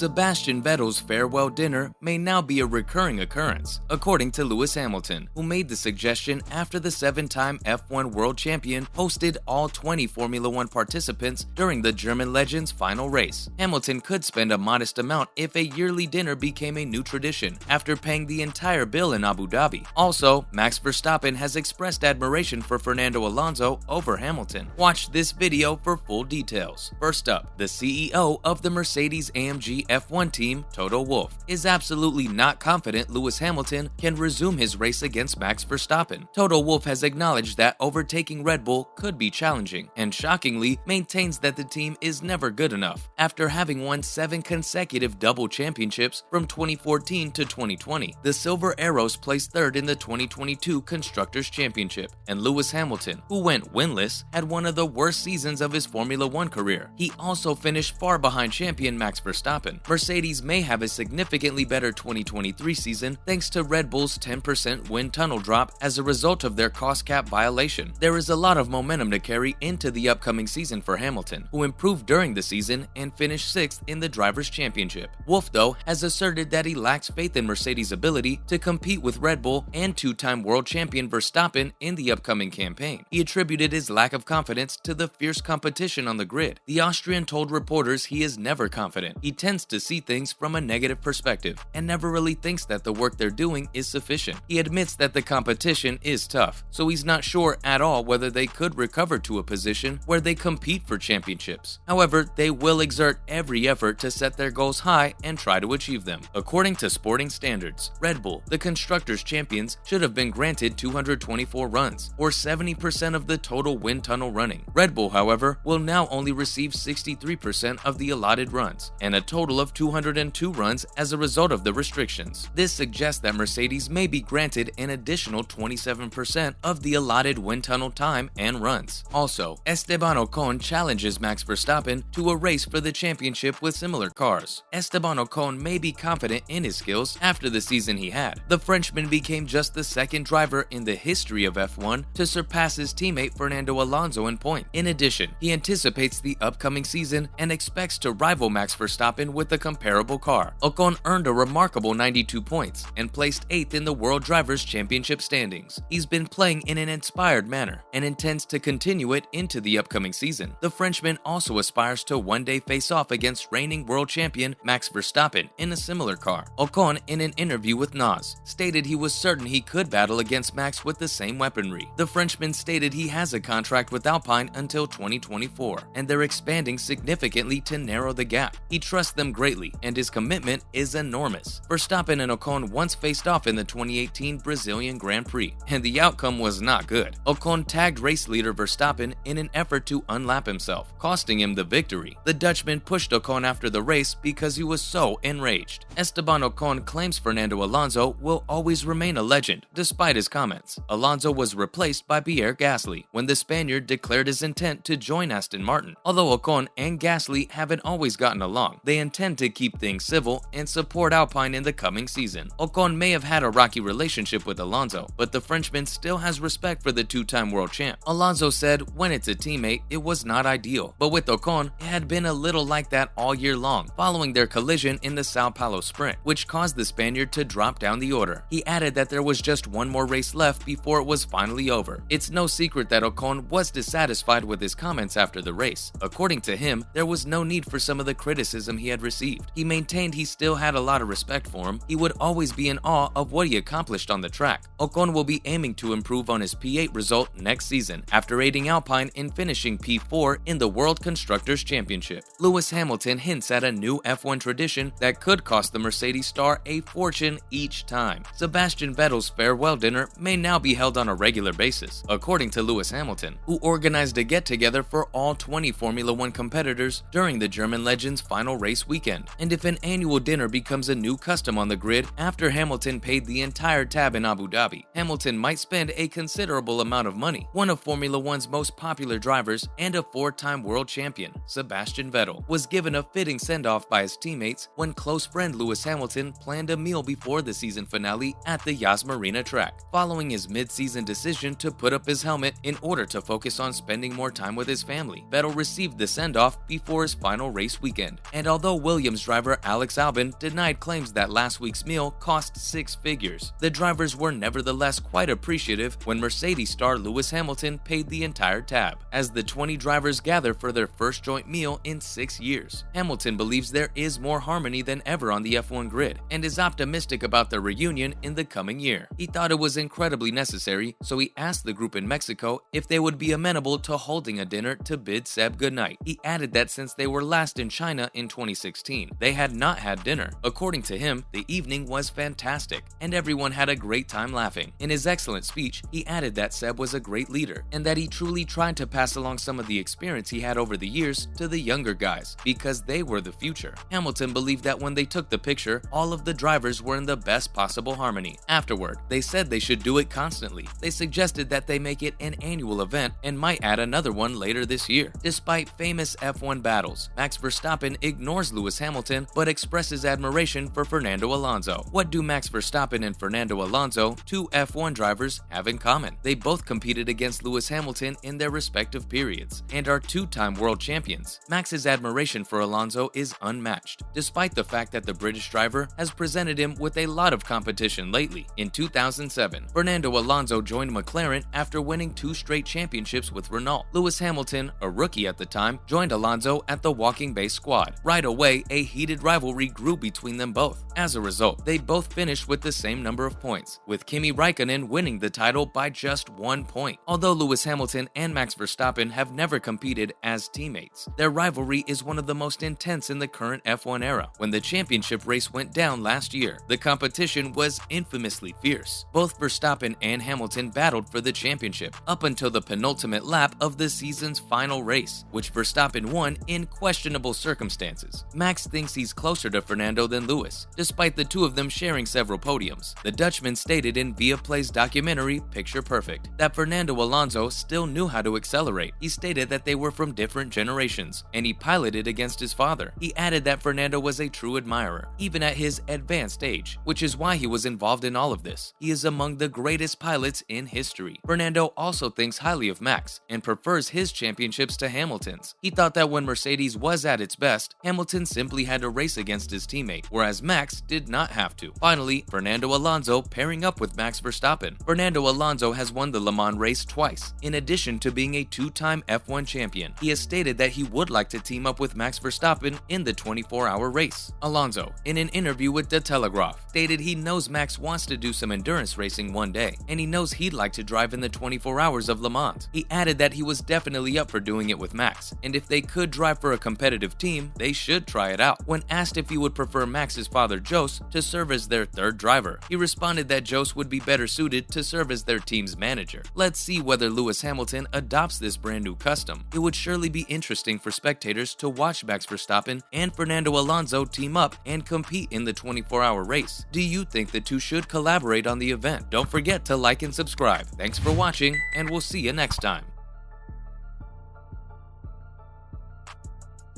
Sebastian Vettel's farewell dinner may now be a recurring occurrence, according to Lewis Hamilton, who made the suggestion after the 7-time F1 world champion hosted all 20 Formula One participants during the German legend's final race. Hamilton could spend a modest amount if a yearly dinner became a new tradition, after paying the entire bill in Abu Dhabi. Also, Max Verstappen has expressed admiration for Fernando Alonso over Hamilton. Watch this video for full details. First up, the CEO of the Mercedes-AMG F1 team, Toto Wolff, is absolutely not confident Lewis Hamilton can resume his race against Max Verstappen. Toto Wolff has acknowledged that overtaking Red Bull could be challenging, and shockingly maintains that the team is never good enough, after having won 7 consecutive double championships from 2014 to 2020. The Silver Arrows placed third in the 2022 Constructors' Championship, and Lewis Hamilton, who went winless, had one of the worst seasons of his Formula One career. He also finished far behind champion Max Verstappen. Mercedes may have a significantly better 2023 season thanks to Red Bull's 10% wind tunnel drop as a result of their cost cap violation. There is a lot of momentum to carry into the upcoming season for Hamilton, who improved during the season and finished 6th in the Drivers' Championship. Wolff, though, has asserted that he lacks faith in Mercedes' ability to compete with Red Bull and 2-time world champion Verstappen in the upcoming campaign. He attributed his lack of confidence to the fierce competition on the grid. The Austrian told reporters he is never confident. He tends to see things from a negative perspective and never really thinks that the work they're doing is sufficient. He admits that the competition is tough, so he's not sure at all whether they could recover to a position where they compete for championships. However, they will exert every effort to set their goals high and try to achieve them. According to Sporting Standards, Red Bull, the Constructors' Champions, should have been granted 224 runs, or 70% of the total wind tunnel running. Red Bull, however, will now only receive 63% of the allotted runs, and a total of 202 runs as a result of the restrictions. This suggests that Mercedes may be granted an additional 27% of the allotted wind tunnel time and runs. Also, Esteban Ocon challenges Max Verstappen to a race for the championship with similar cars. Esteban Ocon may be confident in his skills after the season he had. The Frenchman became just the second driver in the history of F1 to surpass his teammate Fernando Alonso in points. In addition, he anticipates the upcoming season and expects to rival Max Verstappen with a comparable car. Ocon earned a remarkable 92 points and placed 8th in the World Drivers' Championship standings. He's been playing in an inspired manner and intends to continue it into the upcoming season. The Frenchman also aspires to one day face off against reigning world champion Max Verstappen in a similar car. Ocon, in an interview with NOS, stated he was certain he could battle against Max with the same weaponry. The Frenchman stated he has a contract with Alpine until 2024, and they're expanding significantly to narrow the gap. He trusts them greatly, and his commitment is enormous. Verstappen and Ocon once faced off in the 2018 Brazilian Grand Prix, and the outcome was not good. Ocon tagged race leader Verstappen in an effort to unlap himself, costing him the victory. The Dutchman pushed Ocon after the race because he was so enraged. Esteban Ocon claims Fernando Alonso will always remain a legend, despite his comments. Alonso was replaced by Pierre Gasly when the Spaniard declared his intent to join Aston Martin. Although Ocon and Gasly haven't always gotten along, they intend to keep things civil and support Alpine in the coming season. Ocon may have had a rocky relationship with Alonso, but the Frenchman still has respect for the 2-time world champ. Alonso said when it's a teammate, it was not ideal, but with Ocon, it had been a little like that all year long, following their collision in the Sao Paulo sprint, which caused the Spaniard to drop down the order. He added that there was just one more race left before it was finally over. It's no secret that Ocon was dissatisfied with his comments after the race. According to him, there was no need for some of the criticism he had received. He maintained he still had a lot of respect for him. He would always be in awe of what he accomplished on the track. Ocon will be aiming to improve on his P8 result next season, after aiding Alpine in finishing P4 in the World Constructors' Championship. Lewis Hamilton hints at a new F1 tradition that could cost the Mercedes star a fortune each time. Sebastian Vettel's farewell dinner may now be held on a regular basis, according to Lewis Hamilton, who organized a get-together for all 20 Formula One competitors during the German legend's final race weekend. And if an annual dinner becomes a new custom on the grid after Hamilton paid the entire tab in Abu Dhabi, Hamilton might spend a considerable amount of money. One of Formula One's most popular drivers and a 4-time world champion, Sebastian Vettel, was given a fitting send-off by his teammates when close friend Lewis Hamilton planned a meal before the season finale at the Yas Marina track. Following his mid-season decision to put up his helmet in order to focus on spending more time with his family, Vettel received the send-off before his final race weekend. And although Williams driver Alex Albon denied claims that last week's meal cost six figures. The drivers were nevertheless quite appreciative when Mercedes star Lewis Hamilton paid the entire tab, as the 20 drivers gather for their first joint meal in 6 years. Hamilton believes there is more harmony than ever on the F1 grid and is optimistic about their reunion in the coming year. He thought it was incredibly necessary, so he asked the group in Mexico if they would be amenable to holding a dinner to bid Seb goodnight. He added that since they were last in China in 2016, they had not had dinner. According to him, the evening was fantastic, and everyone had a great time laughing. In his excellent speech, he added that Seb was a great leader, and that he truly tried to pass along some of the experience he had over the years to the younger guys, because they were the future. Hamilton believed that when they took the picture, all of the drivers were in the best possible harmony. Afterward, they said they should do it constantly. They suggested that they make it an annual event and might add another one later this year. Despite famous F1 battles, Max Verstappen ignores Lewis Hamilton but expresses admiration for Fernando Alonso. What do Max Verstappen and Fernando Alonso, two F1 drivers, have in common? They both competed against Lewis Hamilton in their respective periods and are two-time world champions. Max's admiration for Alonso is unmatched, despite the fact that the British driver has presented him with a lot of competition lately. In 2007, Fernando Alonso joined McLaren after winning 2 straight championships with Renault. Lewis Hamilton, a rookie at the time, joined Alonso at the Walking Base squad. Right away, a heated rivalry grew between them both. As a result, they both finished with the same number of points, with Kimi Raikkonen winning the title by just 1 point. Although Lewis Hamilton and Max Verstappen have never competed as teammates, their rivalry is one of the most intense in the current F1 era. When the championship race went down last year, the competition was infamously fierce. Both Verstappen and Hamilton battled for the championship up until the penultimate lap of the season's final race, which Verstappen won in questionable circumstances. Max thinks he's closer to Fernando than Lewis, despite the two of them sharing several podiums. The Dutchman stated in Viaplay's documentary Picture Perfect that Fernando Alonso still knew how to accelerate. He stated that they were from different generations, and he piloted against his father. He added that Fernando was a true admirer, even at his advanced age, which is why he was involved in all of this. He is among the greatest pilots in history. Fernando also thinks highly of Max and prefers his championships to Hamilton's. He thought that when Mercedes was at its best, Hamilton simply had to race against his teammate, whereas Max did not have to. Finally, Fernando Alonso pairing up with Max Verstappen. Fernando Alonso has won the Le Mans race twice, in addition to being a 2-time F1 champion. He has stated that he would like to team up with Max Verstappen in the 24-hour race. Alonso, in an interview with The Telegraph, stated he knows Max wants to do some endurance racing one day, and he knows he'd like to drive in the 24 hours of Le Mans. He added that he was definitely up for doing it with Max, and if they could drive for a competitive team, they should try it out. When asked if he would prefer Max's father Jos to serve as their third driver, he responded that Jos would be better suited to serve as their team's manager. Let's see whether Lewis Hamilton adopts this brand new custom. It would surely be interesting for spectators to watch Max Verstappen and Fernando Alonso team up and compete in the 24-hour race. Do you think the two should collaborate on the event? Don't forget to like and subscribe. Thanks for watching, and we'll see you next time.